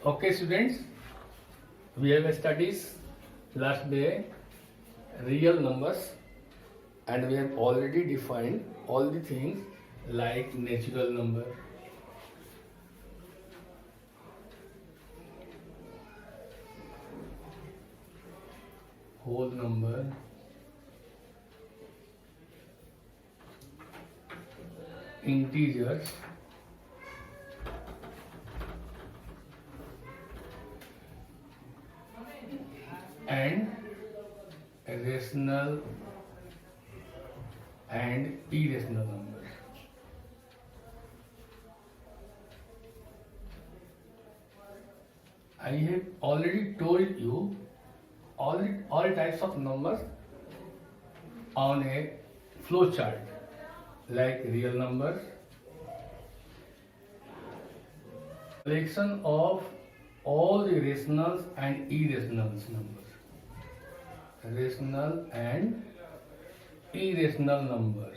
Okay, students, we have studied last day real numbers, and we have already defined all the things like natural number, whole number, integers, and rational and irrational numbers. I have already told you all types of numbers on a flow chart, like real numbers, collection of all the rationals and irrational numbers, rational and irrational numbers,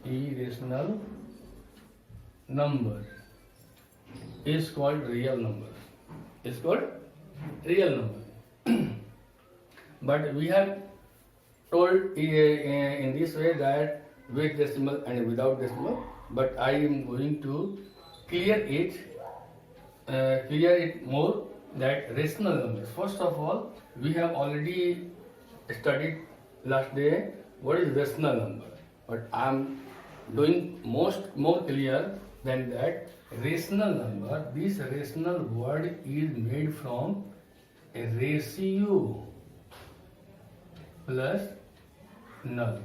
irrational numbers is called real numbers. Is called real number. But we have told in this way that with decimal and without decimal. But I am going to clear it more, that rational numbers. First of all, we have already studied last day what is rational number. But I am doing more clear than that. Rational number, this rational word is made from a ratio plus null.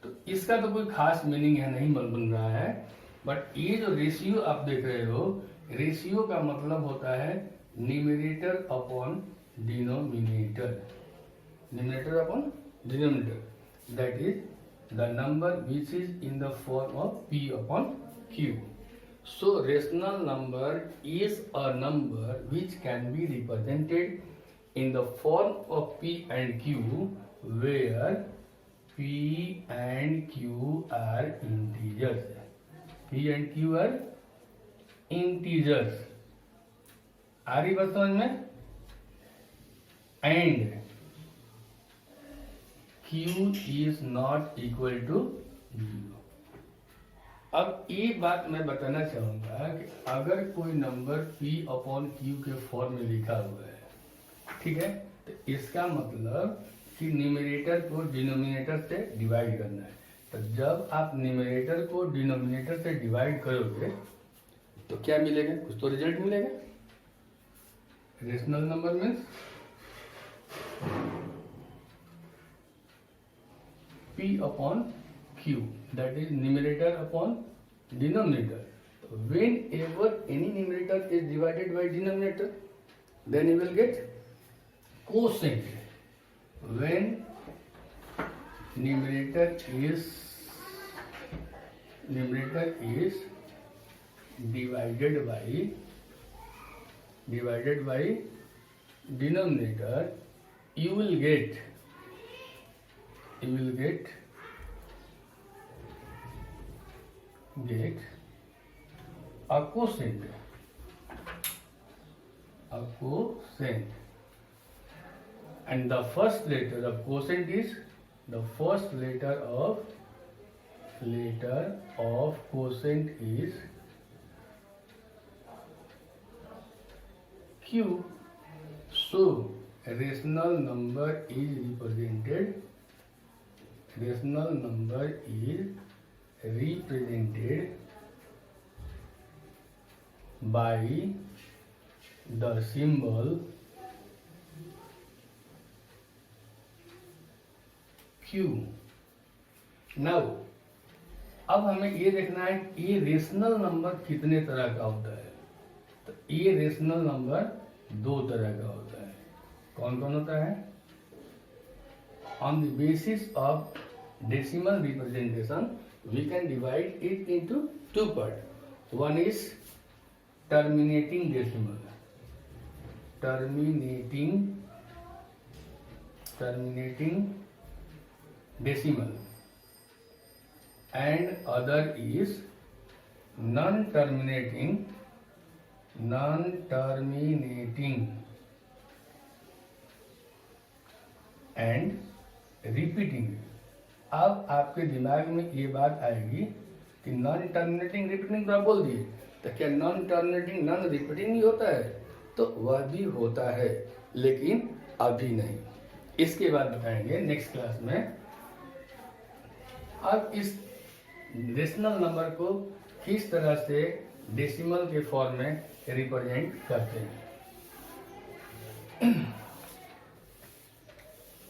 तो इसका तो कोई खास meaning है नहीं बन रहा है, बट ये जो रेशियो आप देख रहे हो, रेशियो का मतलब होता है numerator upon denominator, numerator upon denominator, that is the number which is in the form of p upon q. So rational number is a number which can be represented in the form of p and q, where p and q are integers. p and q are integers. आ रही बात समझ में? And q is not equal to 0. अब एक बात मैं बताना चाहूंगा कि अगर कोई नंबर p अपॉन q के फॉर्म में लिखा हुआ है, ठीक है, तो इसका मतलब कि न्यूमरेटर को डिनोमिनेटर से डिवाइड करना है. तो जब आप न्यूमरेटर को डिनोमिनेटर से डिवाइड करोगे तो क्या मिलेगा? कुछ तो रिजल्ट मिलेगा. Rational number means p upon q, that is numerator upon denominator. Whenever any numerator is divided by denominator, then you will get quotient. When numerator is divided by denominator, you will get a quotient. And the first letter of quotient is the first letter of quotient is q. So rational number is represented by the symbol q. Now, अब हमें ये देखना है कि ये rational number कितने तरह का होता है. तो ये रेशनल नंबर दो तरह का होता है. कौन कौन होता है? On the basis of decimal representation, we can divide it into two parts. One is terminating decimal, and other is non-terminating non terminating and repeating. अब आपके दिमाग में ये बात आएगी कि नॉन टर्मिनेटिंग रिपीटिंग तो आप बोल दिए, तो क्या नॉन टर्मिनेटिंग नॉन रिपीटिंग भी होता है? तो वह भी होता है, लेकिन अभी नहीं, इसके बाद बताएंगे नेक्स्ट क्लास में। अब इस रेशनल नंबर को किस तरह से डेसिमल के फॉर्म में रिप्रेजेंट करते हैं।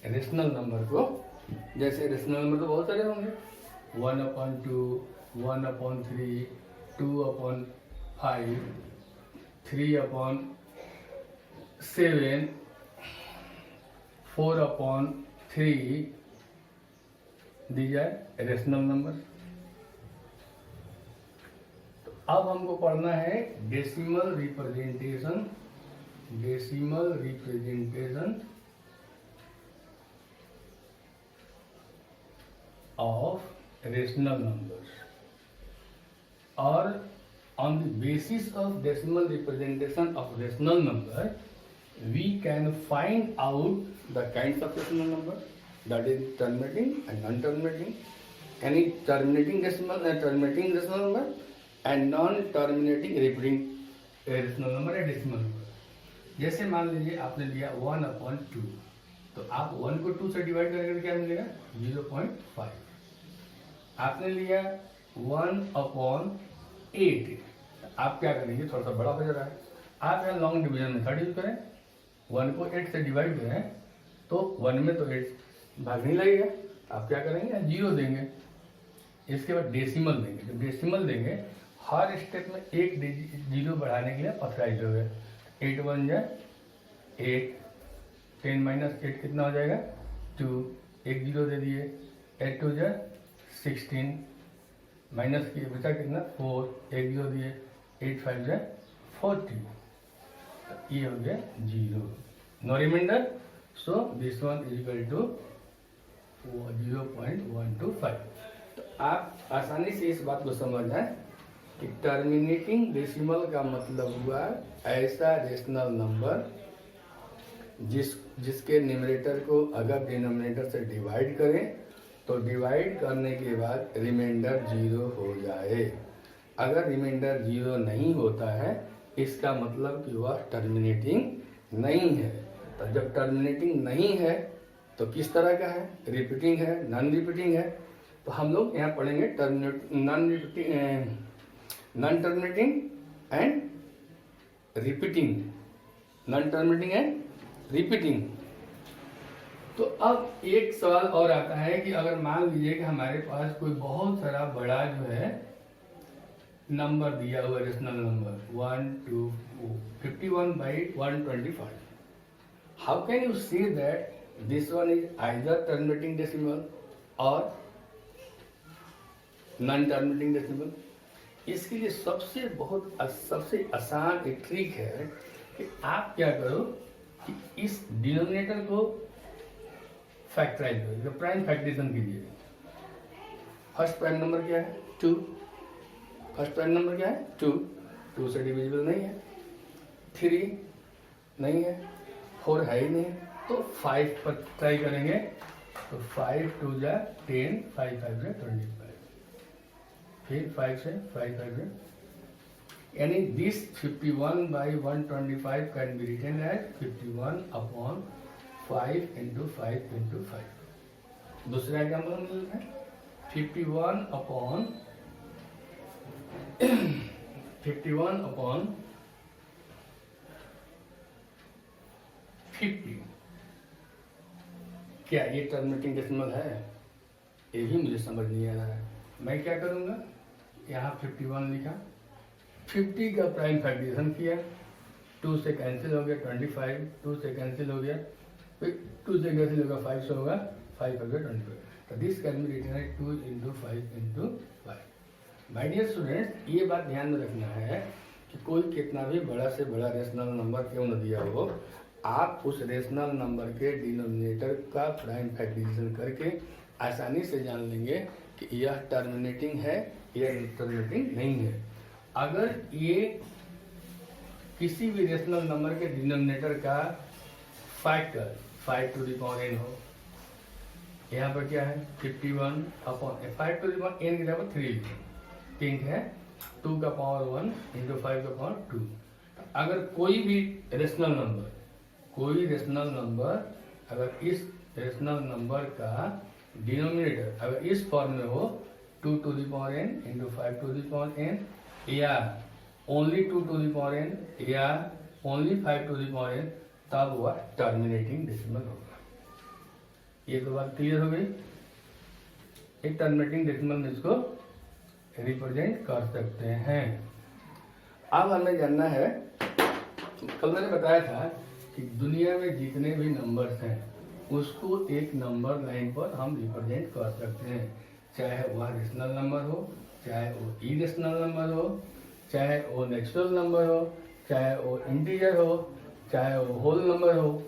रेशनल नंबर को, जैसे रेशनल नंबर तो बहुत सारे होंगे, 1/2, 1/3, 2/5, 3/7, 4/3, दी जाए रेशनल नंबर। तो अब हमको पढ़ना है decimal representation, decimal representation of rational numbers, और on the basis of decimal representation of rational number we can find out the kinds of rational number, that is terminating and non-terminating, any terminating decimal and terminating rational number and non-terminating repeating rational number या decimal number। जैसे मान लीजिए आपने लिया 1/2, तो आप 1 को 2 से डिवाइड करेंगे क्या मिलेगा? 0.5। आपने लिया 1/8, आप क्या करेंगे? थोड़ा सा बड़ा हो जा रहा है, आप यहाँ लॉन्ग डिवीजन मेथड यूज करें, 1 को 8 से डिवाइड करें तो 1 में तो 8 भाग नहीं लगेगा, आप क्या करेंगे? 0 देंगे। इसके बाद डेसिमल देंगे, जब डेसिमल देंगे हर स्टेप में एक 0 बढ़ाने के लिए ऑथराइज हो गया। 8 1 जा 8, 10 - 8 कितना हो जाएगा? 2, एक 0 दे दिए, 8 2 जा 16, माइनस किए बचा कितना? 4, एक 0 दिए, 8 5 जा 40, तो ये हो गया 0, no remainder, so this one is equal to 0.125। तो आप आसानी से इस बात को समझना है कि टर्मिनेटिंग डेसिमल का मतलब हुआ ऐसा रेशनल नंबर जिसके न्यूमरेटर को अगर डिनोमिनेटर से डिवाइड करें तो डिवाइड करने के बाद रिमाइंडर 0 हो जाए। अगर रिमाइंडर 0 नहीं होता है इसका मतलब कि वह टर्मिनेटिंग नहीं है। तो जब टर्मिनेटिंग नहीं है तो किस तरह का है? रिपीटिंग है, नॉन रिपीटिंग है। तो हम लोग यहाँ पढ़ेंगे non terminating and repeating, non terminating and repeating. तो अब एक सवाल और आता है कि अगर मान लीजिए कि हमारे पास कोई बहुत सारा बड़ा जो है नंबर दिया हुआ rational number 51/125, how can you see that this one is either terminating decimal और नॉन टर्मिनेटिंग डेसिमल? इसके लिए सबसे आसान एक ट्रिक है कि आप क्या करो कि इस डिनोमिनेटर को फैक्टराइज करो, प्राइम फैक्टराइजेशन कीजिए। फर्स्ट प्राइम नंबर क्या है? 2। फर्स्ट प्राइम नंबर क्या है? 2, 2 से डिविजिबल नहीं है, 3 नहीं है, 4 है ही नहीं, तो 5 पर ट्राई करेंगे, तो 5 2 जा 10, 5 5 जा 25, फिर 5 से 5 5 जा, यानी this 51/125 can be written as 51/5 × 5 × 5। दूसरा एग्जाम्पल मिलता है 51/50 क्या ये टर्मिनेटिंग डेसिमल है? ये भी मुझे समझ नहीं आ रहा है। मैं क्या करूंगा, यहाँ 51 लिखा, 50 का प्राइम फैक्टराइजेशन किया, 2 से कैंसिल हो गया 25, 2 से कैंसिल हो गया, फिर 2 से कैंसिल होगा 5 से होगा 5 हो गया 25। तो this can be written as 2 × 5 × 5। My dear students, ये बात ध्यान में रखना है कि कोई कितना भी बड़ा से बड़ा रेशनल नंबर क्यों न दिया हो, आप उस रेशनल नंबर के डिनोमिनेटर का प्राइम फैक्टराइजेशन करके आसानी से जान लेंगे कि यह टर्मिनेटिंग है या टर्मिनेटिंग नहीं है। अगर ये किसी भी रेशनल नंबर के डिनोमिनेटर का factor 5 to the power n हो। यहाँ पर क्या है 51 upon 5 to the power n की जगह 3 ठीक है, 2 का पावर 1 इंटू 5 का पावर 2। अगर कोई भी रेशनल नंबर अगर इस रेशनल नंबर का डिनोमिनेटर अगर इस फॉर्म में हो 2 to the power n into 5 to the power n या only 2 to the power n या only 5 to the power n, तब वह टर्मिनेटिंग डेसिमल होगा। ये तो बात क्लियर हो गई। एक टर्मिनेटिंग डेसिमल में इसको रिप्रेजेंट कर सकते हैं। अब हमें जानना है, कल मैंने बताया था कि दुनिया में जितने भी नंबर्स हैं उसको एक नंबर लाइन पर हम रिप्रेजेंट कर सकते हैं, चाहे वह रेशनल नंबर हो, चाहे वो इरेशनल नंबर हो, चाहे वो नेचुरल नंबर हो, चाहे वो इंटीजर हो, चाहे वो होल नंबर हो।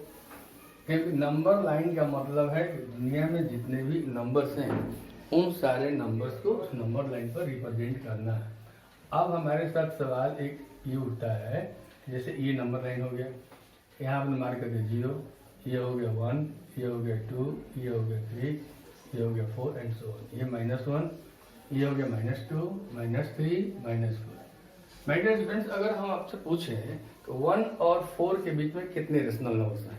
क्योंकि नंबर लाइन का मतलब है कि दुनिया में जितने भी नंबर्स हैं उन सारे नंबर्स को उस नंबर लाइन पर रिप्रेजेंट करना है। अब हमारे साथ सवाल एक ये उठता है, जैसे ये नंबर लाइन हो गया, यहाँ आपने मार्क कर दिया 0, ये हो गया 1, ये हो गया 2, ये हो गया 3, ये हो गया 4 एंड सो ऑन। ये -1, ये हो गया -2, -3, -4। माय डियर स्टूडेंट्स, अगर हम आपसे पूछें तो 1 और 4 के बीच में कितने रेशनल नंबर्स हैं,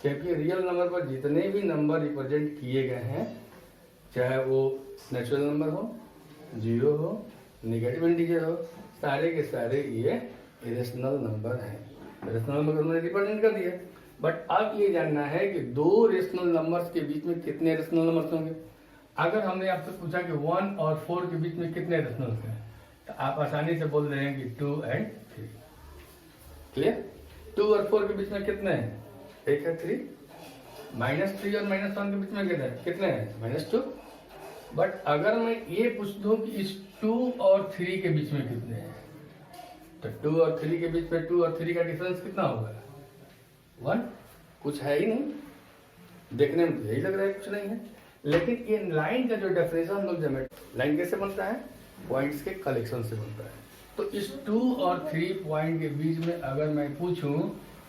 क्योंकि रियल नंबर पर जितने भी नंबर रिप्रेजेंट किए गए हैं, चाहे वो नेचुरल नंबर हो, 0 हो, नेगेटिव इंटीजर हो, सारे के सारे ये इरेशनल नंबर हैं। रेशनल नंबर मैंने रिप्रेजेंट कर दिया। बट अब ये जानना है कि दो रेशनल नंबर्स के बीच में कितने रेशनल नंबर्स होंगे। अगर हमने आपसे पूछा कि 1 और 4 के बीच में कितने रेशनल्स हैं, तो आप आसानी से बोल रहे हैं कि 2 एंड 3। क्लियर? 2 और 4 के बीच में कितने हैं? एक है 3, -3 और -1 के बीच में कितने हैं? -2। बट अगर मैं ये पूछ दूं कि इस 2 और 3 के बीच में कितने हैं, तो 2 और 3 के बीच में 2 और 3 का डिफरेंस कितना होगा? 1। कुछ है ही नहीं, देखने में यही लग रहा है कुछ नहीं है। लेकिन ये लाइन का जो डेफिनेशन हम लोग जमेट, लाइन कैसे बनता है? पॉइंट्स के कलेक्शन से बनता है। तो इस 2 और 3 पॉइंट के बीच में अगर मैं पूछूं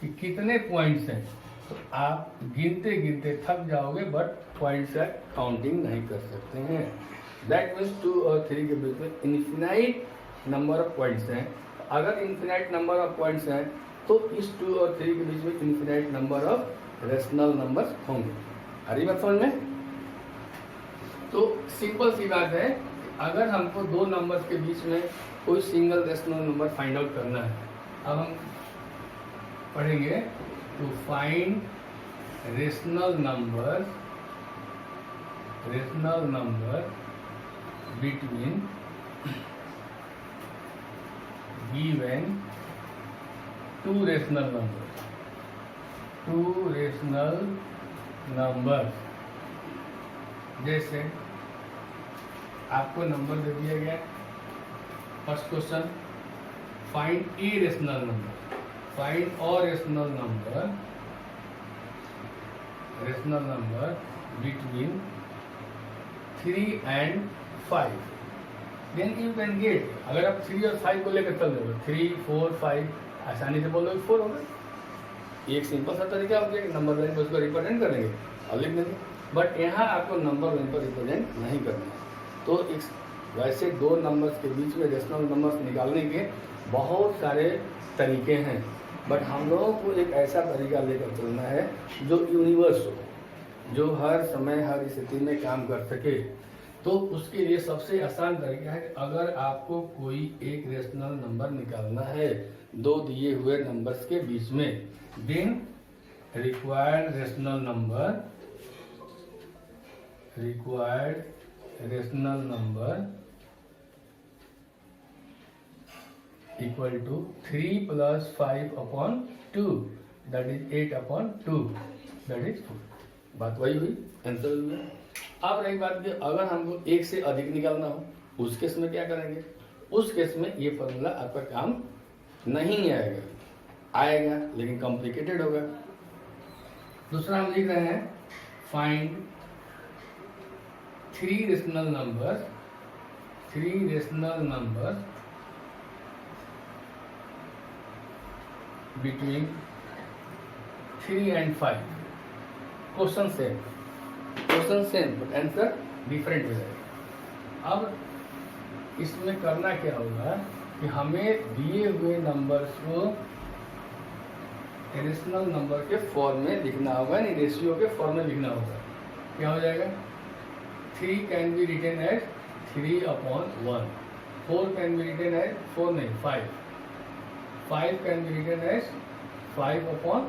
कि कितने पॉइंट्स हैं, तो आप गिनते गिनते थक जाओगे, बट पॉइंट्स का काउंटिंग नहीं कर सकते हैं। दैट मीन्स 2 और 3 के बीच में इन्फिनाइट नंबर ऑफ पॉइंट्स हैं। अगर इन्फिनाइट नंबर ऑफ पॉइंट्स हैं तो इस 2 और 3 के बीच में infinite number of rational numbers होंगे। आ रही बात समझ में? तो सिंपल सी बात है, अगर हमको दो नंबर्स के बीच में कोई single rational number find out करना है, अब हम पढ़ेंगे to find rational number between given two rational numbers। जैसे आपको नंबर दे दिया गया, first question find a rational number, find और rational number between 3 and 5। Then you can get, अगर आप 3 और 5 को लेकर चल रहे हो, 3, 4, 5 आसानी से बोल दो 4 होगा। एक सिंपल सा तरीका हो गया कि नंबर लाइन पर उसको रिप्रेजेंट करेंगे और लिख देंगे। बट यहाँ आपको नंबर लाइन पर रिप्रेजेंट नहीं करना है। तो वैसे दो नंबर्स के बीच में रेशनल नंबर्स निकालने के बहुत सारे तरीके हैं, बट हम लोगों को एक ऐसा तरीका लेकर चलना है जो यूनिवर्स हो, जो हर समय हर स्थिति में काम कर सके। तो उसके लिए सबसे आसान तरीका है कि अगर आपको कोई एक रेशनल नंबर निकालना है दो दिए हुए नंबर्स के बीच में, then required rational number equal to 3 + 5/2, that is 8/2, that is 4। बात वही हुई, आंसर हुआ। अब रही बात कि अगर हमको एक से अधिक निकालना हो, उस केस में क्या करेंगे? उस केस में ये फॉर्मूला आपका काम नहीं आएगा लेकिन कॉम्प्लिकेटेड होगा। दूसरा हम लिख रहे हैं find 3 rational numbers between 3 and 5. Question same but answer different हो जाएगा। अब इसमें करना क्या होगा कि हमें दिए हुए नंबर्स को रेशनल नंबर के फॉर्म में लिखना होगा, यानी रेशियो के फॉर्म में लिखना होगा। क्या हो जाएगा? 3 can be written as 3/1, 4 can be written as 4 नहीं 5 कैन बी रिटन एज 5/1।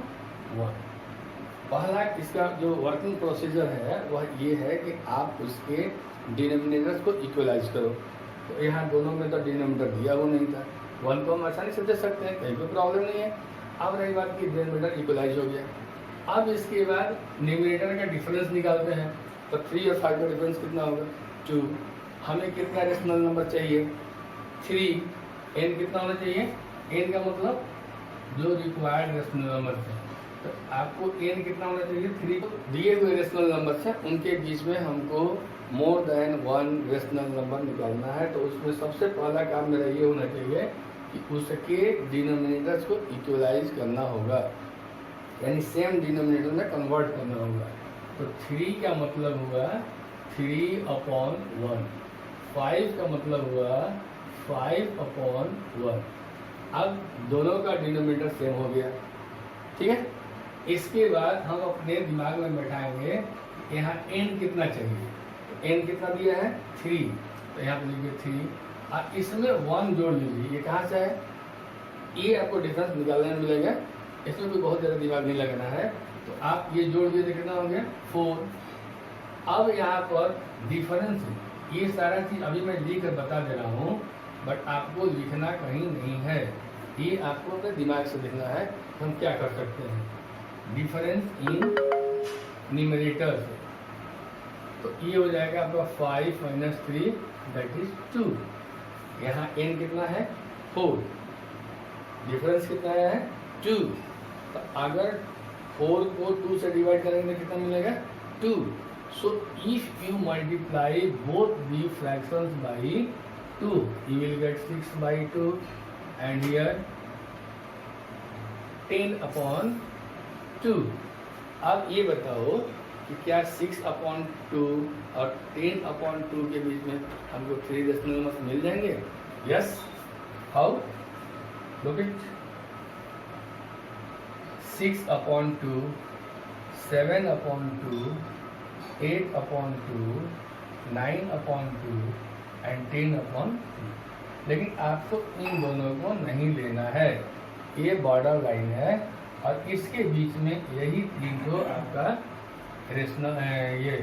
पहला इसका जो वर्किंग प्रोसीजर है वह ये है कि आप उसके डिनोमिनेटर्स को इक्वलाइज करो। तो यहाँ दोनों में तो डिनोमिनेटर दिया हुआ नहीं था, 1 को हम आसानी से दे सकते हैं, कहीं कोई प्रॉब्लम नहीं है। अब रही बात की डिनोमिनेटर इक्वलाइज हो गया। अब इसके बाद न्यूमरेटर का डिफरेंस निकालते हैं। तो 3 और 5 का डिफरेंस कितना होगा? 2। हमें कितना रेशनल नंबर चाहिए? 3। n कितना होना चाहिए? n का मतलब जो रिक्वायर्ड रेशनल नंबर है, तो आपको n कितना होना चाहिए? 3। दिए हुए रेशनल नंबर से उनके बीच में हमको मोर देन 1 रेशनल नंबर निकालना है। तो उसमें सबसे पहला काम मेरा ये होना चाहिए कि उसके डिनोमिनेटर्स को इक्वलाइज करना होगा, यानी सेम डिनोमिनेटर में कन्वर्ट करना होगा। तो 3 का मतलब हुआ 3/1, 5 का मतलब हुआ 5/1। अब दोनों का डिनोमिनेटर सेम हो गया, ठीक है। इसके बाद हम अपने दिमाग में बैठाएंगे यहाँ n कितना चाहिए। तो n कितना दिया है? 3। तो यहाँ पर लिखिए 3। अब इसमें 1 जोड़ लीजिए। ये कहाँ से है? ये आपको डिफरेंस निकालने में मिलेगा, इसमें भी बहुत ज़्यादा दिमाग नहीं लगाना है। तो आप ये जोड़ दिए तो कितना हो गया? 4। अब यहाँ पर डिफरेंस, ये सारा चीज़ अभी मैं लिख कर बता दे रहा हूँ, बट आपको लिखना कहीं नहीं है, ये आपको अपने दिमाग से लिखना है। तो हम क्या कर सकते हैं? डिफरेंस इन न्यूमरेटर्स, तो ये हो जाएगा आपका 5 - 3 दैट इज 2। यहाँ n कितना है? 4। डिफरेंस कितना है? 2। तो अगर 4 को 2 से डिवाइड करेंगे तो कितना मिलेगा? 2। So if you multiply both the fractions by 2 you will get 6/2 and here 10/2। अब ये बताओ कि क्या 6/2 और 10/2 के बीच में हमको 3 रेशनल नंबर्स मिल जाएंगे? Yes. How? Look it. 6/2, 7/2, 8/2, 9/2 and 10/2। लेकिन आपको इन दोनों को नहीं लेना है, ये बॉर्डर लाइन है और इसके बीच में यही 3 को आपका रेशनल ये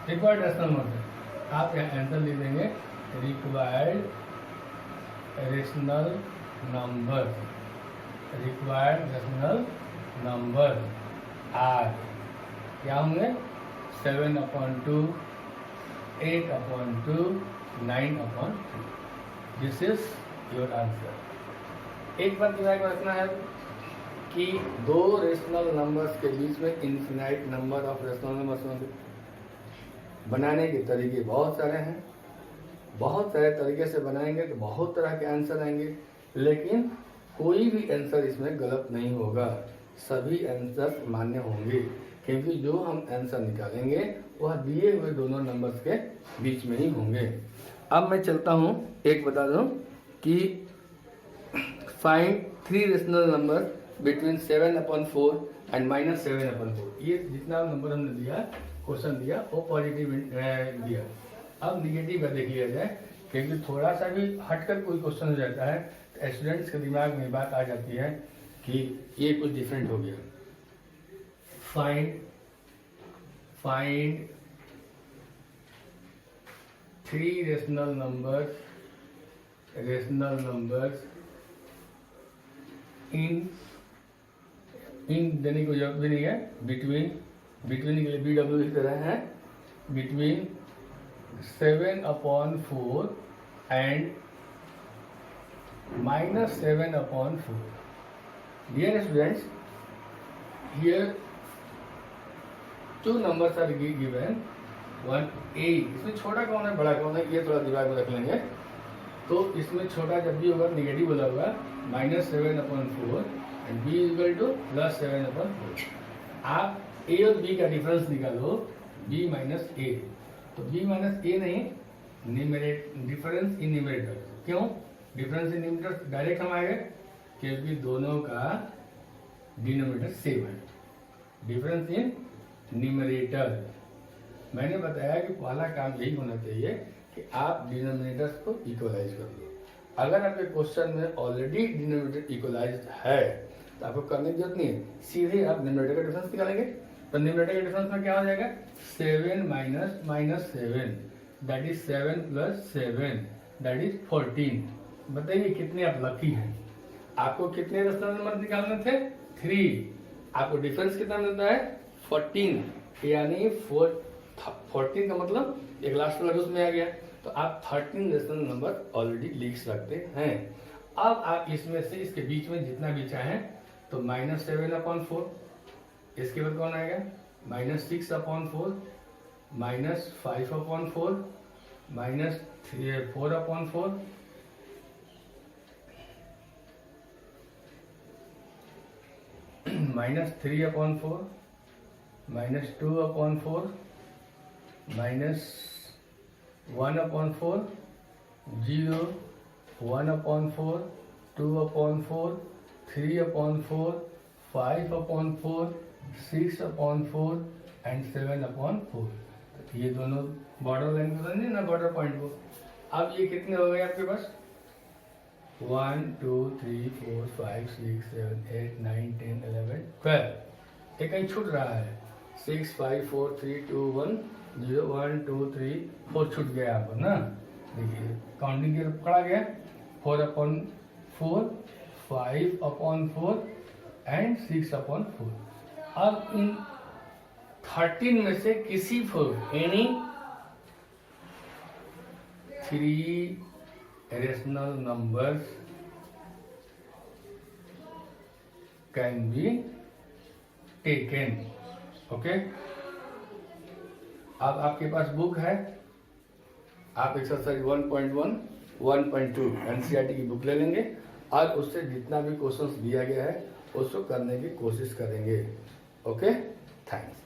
रिक्वायर्ड रेशनल नंबर। आप यहाँ आंसर लिख देंगे required rational number, required rational number are क्या होंगे? 7/2, 8/2, 9/2। This is your answer. एक बात दिमाग में रखना है कि 2 रेशनल नंबर्स के बीच में infinite number of rational numbers होंगे। बनाने के तरीके बहुत सारे हैं, बहुत सारे तरीके से बनाएंगे तो बहुत तरह के आंसर आएंगे, लेकिन कोई भी आंसर इसमें गलत नहीं होगा, सभी आंसर मान्य होंगे, क्योंकि जो हम आंसर निकालेंगे वह दिए हुए दोनों नंबर्स के बीच में ही होंगे। अब मैं चलता हूँ, एक बता दूँ कि find 3 rational number between 7/4 and -7/4। ये जितना नंबर हमने दिया, क्वेश्चन दिया, वो पॉजिटिव दिया। अब निगेटिव का देख लिया जाए, क्योंकि थोड़ा सा भी हटकर कोई क्वेश्चन हो जाता है तो स्टूडेंट्स के दिमाग में बात आ जाती है कि ये कुछ डिफरेंट हो गया। फाइंड 3 रेशनल नंबर्स इन देने की जरूरत भी नहीं है, बिटवीन के लिए BW लिख रहे हैं, between 7/4 and -7/4। Dear students, here 2 numbers are given, 1a। इसमें छोटा कौन है बड़ा कौन है ये थोड़ा दिमाग में रख लेंगे। तो इसमें छोटा जब भी होगा निगेटिव वाला होगा -7/4 एंड b इक्वल टू +7/4। आप a और b का डिफरेंस निकालो, b माइनस a, तो b माइनस a नहीं, डिफरेंस इन न्यूमरेटर। क्यों डिफरेंस इन न्यूमरेटर डायरेक्ट हम आएंगे, क्योंकि दोनों का डिनोमिनेटर सेम है। डिफरेंस इन न्यूमरेटर, मैंने बताया कि पहला काम यही होना चाहिए कि आप डिनोमिनेटर्स को इक्वलाइज कर लो। अगर आपके क्वेश्चन में ऑलरेडी डिनोमिनेटर इक्वलाइज्ड है तो आपको करने की जरूरत नहीं है, सीधे आप न्यूमरेटर का डिफरेंस निकालेंगे। तो न्यूमरेटर का डिफरेंस में क्या हो जाएगा, 7 minus 7, that is 7 + 7, that is 14। बताइए कितने आप लकी हैं। आपको कितने रेशनल नंबर निकालने थे, 3। आपको डिफरेंस कितना मिलता है, 14, यानी 14 का मतलब एक लास्ट वाला उसमें आ गया, तो आप 13 रेशनल नंबर ऑलरेडी लिख सकते हैं। अब आप इसमें से इसके बीच में जितना भी चाहें, तो -7/4, इसके बाद कौन आएगा, -6/4, -5/4, -4/4, -3/4, -2/4, -1/4, 0, 1/4, 2/4, 3/4, 5/4, 6/4 एंड 7/4। ये दोनों बॉर्डर लाइन को समझे ना, बॉर्डर पॉइंट को। अब ये कितने हो गए आपके पास, 1 2 3 4 5 6 7 8 9 10 11 12। ये कहीं छूट रहा है, 6 5 4 3 2 1 0 1 2 3 4 छूट गया यहाँ पर ना। देखिए काउंटिंग के पकड़ा गया, 4/4, 5/4 एंड 6/4। अब इन 13 में से किसी को any 3 rational numbers can be taken। Okay, अब आपके पास बुक है, आप एक्सरसाइज 1.1 1.2 एनसीईआरटी की बुक ले लेंगे और उससे जितना भी क्वेश्चंस दिया गया है उसको करने की कोशिश करेंगे। Okay, thanks.